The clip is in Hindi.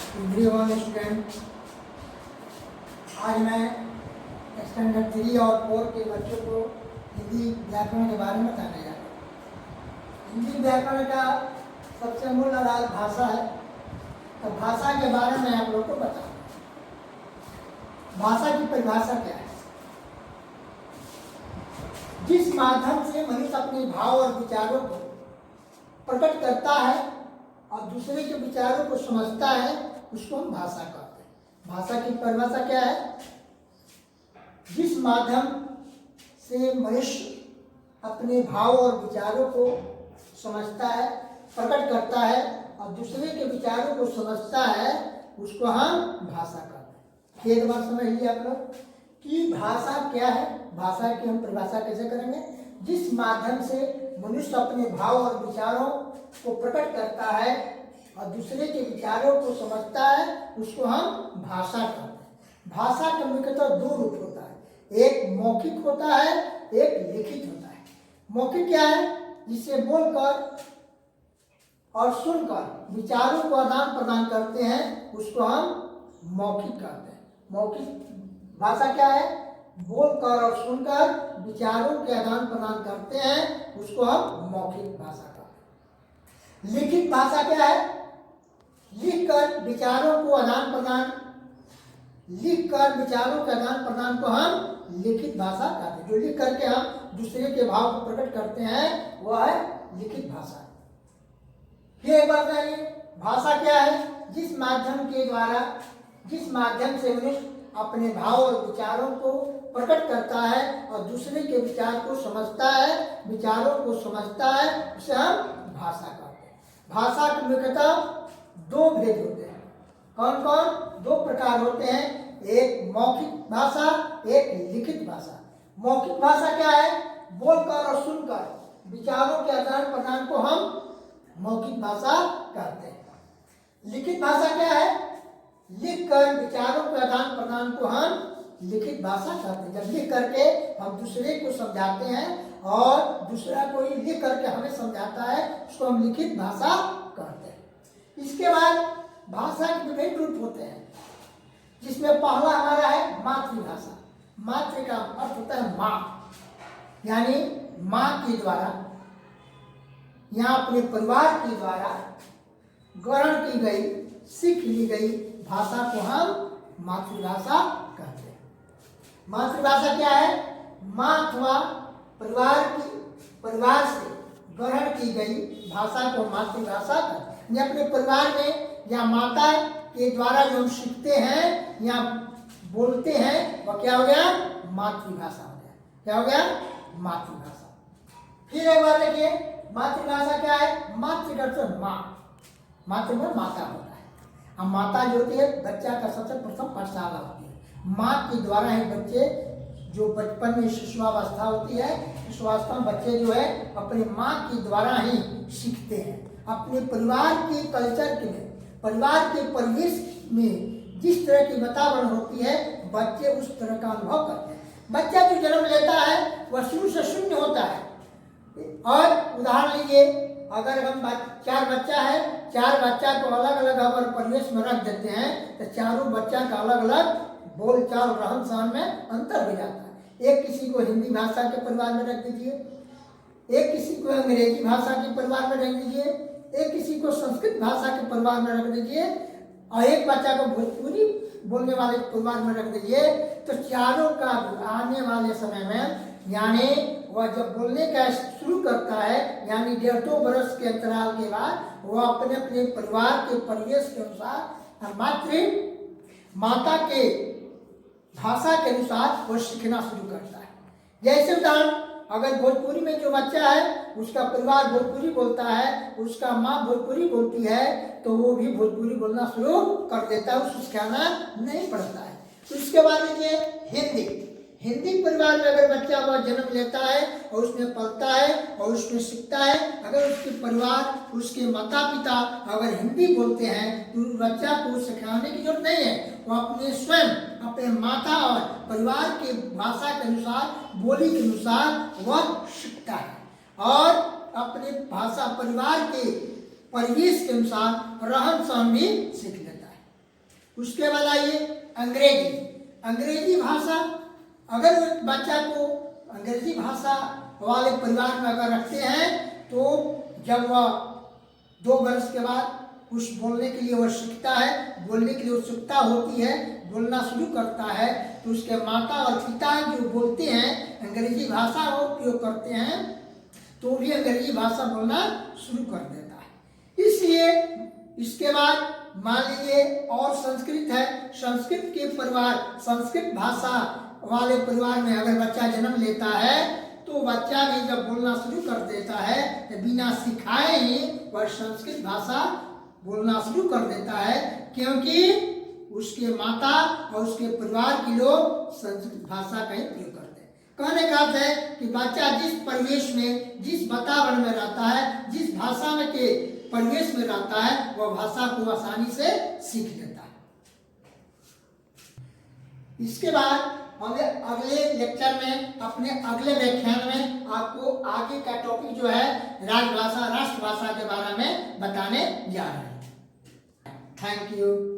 एवरीवन स्टूडेंट, आज मैं स्टैंडर्ड 3 और 4 के बच्चों को हिंदी व्याकरण के बारे में बताने जा रहा हूँ। हिंदी व्याकरण का सबसे मूल आधार भाषा है, तो भाषा के बारे में आप लोग को बताऊँ। भाषा की परिभाषा क्या है? जिस माध्यम से मनुष्य अपने भाव और विचारों को प्रकट करता है और दूसरे के विचारों को समझता है, उसको हम भाषा कहते हैं। भाषा की परिभाषा क्या है? जिस माध्यम से मनुष्य अपने भाव और विचारों को समझता है, प्रकट करता है और दूसरे के विचारों को समझता है, उसको हम भाषा कहते हैं। एक बार समझ लिया आप लोग कि भाषा क्या है। भाषा की हम परिभाषा कैसे करेंगे? जिस माध्यम से मनुष्य अपने भाव और विचारों को प्रकट करता है और दूसरे के विचारों को समझता है, उसको हम भाषा कहते हैं। भाषा का मुख्यतः दो रूप होता है, एक मौखिक होता है, एक लिखित होता है। मौखिक क्या है? जिसे बोलकर और सुनकर विचारों को आदान प्रदान करते हैं, उसको हम मौखिक कहते हैं। मौखिक भाषा क्या है? बोलकर और सुनकर विचारों के आदान प्रदान करते हैं, उसको हम मौखिक भाषा कहते हैं। लिखित भाषा क्या है? लिखकर विचारों को आदान प्रदान के आदान प्रदान को हम लिखित भाषा कहते हैं। जो लिख करके हम दूसरे के भाव को प्रकट करते हैं, वह है लिखित भाषा। फिर एक बात जानिए, भाषा क्या है? जिस माध्यम से मनुष्य अपने भाव और विचारों को प्रकट करता है और दूसरे के विचार को समझता है, विचारों को समझता है, उसे हम भाषा कहते हैं। भाषा के मुख्यतः दो भेद होते हैं। कौन कौन? दो प्रकार होते हैं, एक मौखिक भाषा, एक लिखित भाषा। मौखिक भाषा क्या है? बोलकर और सुनकर विचारों के आदान प्रदान को हम मौखिक भाषा कहते हैं। लिखित भाषा क्या है? लिखकर विचारों के आदान प्रदान को हम लिखित भाषा कहते हैं। जब लिख करके हम दूसरे को समझाते हैं और दूसरा कोई लिख करके हमें समझाता है, उसको हम लिखित भाषा कहते हैं। इसके बाद भाषा के विभिन्न रूप होते हैं, जिसमें पहला हमारा है मातृभाषा। मातृ का अर्थ होता है माँ, यानी माँ के द्वारा या अपने परिवार के द्वारा ग्रहण की गई, सीख ली गई भाषा को हम मातृभाषा कहते हैं। मातृभाषा क्या है? माँ अथवा परिवार से ग्रहण की गई भाषा को मातृभाषा कहते हैं। अपने परिवार में या माता के द्वारा जो हम सीखते हैं या बोलते हैं, वह क्या हो गया? मातृभाषा हो गया। क्या हो गया? मातृभाषा। फिर एक बार देखिए, मातृभाषा क्या है? मातृ का अर्थ माँ। मातृ में माता होता है। अब माता जो होती है, बच्चा का सबसे प्रथम पाठशाला होती है। माँ के द्वारा ही बच्चे, जो बचपन में शिशुअवस्था होती है, शिशुअवस्था में बच्चे जो है अपनी माँ के द्वारा ही सीखते हैं। अपने परिवार के कल्चर के में, परिवार के परिवेश में जिस तरह की वातावरण होती है, बच्चे उस तरह का अनुभव करते हैं। बच्चा जो जन्म लेता है वह शुरू से शून्य होता है। और उदाहरण लीजिए, अगर हम चार बच्चा है, चार बच्चा को अलग अलग अगर परिवेश में रख देते हैं, तो चारों बच्चा का अलग अलग बोल चाल रहन सहन में अंतर हो जाता है। एक किसी को हिंदी भाषा के परिवार में रख दीजिए, एक किसी को अंग्रेजी भाषा के परिवार में रख दीजिए, एक किसी को संस्कृत भाषा के परिवार में रख दीजिए और एक बच्चा को भोजपुरी बोलने वाले परिवार में रख दीजिए, तो चारों का आने वाले समय में, यानी वह जब बोलने का शुरू करता है, यानी 1.5-2 वर्ष के अंतराल के बाद, वह अपने अपने परिवार के परिवेश के अनुसार माता के भाषा के अनुसार वह सीखना शुरू करता है। जैसे उदाहरण, अगर भोजपुरी में जो बच्चा है, उसका परिवार भोजपुरी बोलता है, उसका माँ भोजपुरी बोलती है, तो वो भी भोजपुरी बोलना शुरू कर देता है, उसको सिखाना नहीं पड़ता है। उसके बाद देखिए हिंदी परिवार में अगर बच्चा वह जन्म लेता है और उसमें पलता है और उसमें सीखता है, अगर उसके परिवार, उसके माता पिता अगर हिंदी बोलते हैं, तो बच्चा को सिखाने की जरूरत नहीं है। वो अपने स्वयं अपने माता और परिवार के भाषा के अनुसार, बोली के अनुसार वह सीखता है और अपने भाषा परिवार के परिवेश के अनुसार रहन सहन भी सीख लेता है। उसके बाद आइए अंग्रेजी। अंग्रेजी भाषा, अगर बच्चा को अंग्रेजी भाषा वाले परिवार में अगर रखते हैं तो जब वह 2 वर्ष के बाद कुछ बोलने के लिए वह सीखता है, बोलने के लिए उत्सुकता होती है, बोलना शुरू करता है, तो उसके माता और पिता जो बोलते हैं अंग्रेजी भाषा और उपयोग करते हैं तो भी अंग्रेजी भाषा बोलना शुरू कर देता है। इसलिए इसके बाद मान लीजिए और संस्कृत है, संस्कृत के परिवार, संस्कृत भाषा वाले परिवार में अगर बच्चा जन्म लेता है तो बच्चा भी जब बोलना शुरू कर देता है तो बिना सिखाए ही वह संस्कृत भाषा बोलना शुरू कर देता है, क्योंकि उसके माता और उसके परिवार के लोग संस्कृत भाषा का ही प्रयोग करते हैं। कहने का अर्थ है कि बच्चा जिस परिवेश में, जिस वातावरण में रहता है, जिस भाषा में के परिवेश में रहता है, वह भाषा को आसानी से सीख लेता है। इसके बाद हमें अगले लेक्चर में, अपने अगले व्याख्यान में आपको आगे का टॉपिक जो है राजभाषा, राष्ट्रभाषा के बारे में बताने जा रहे हैं। Thank you.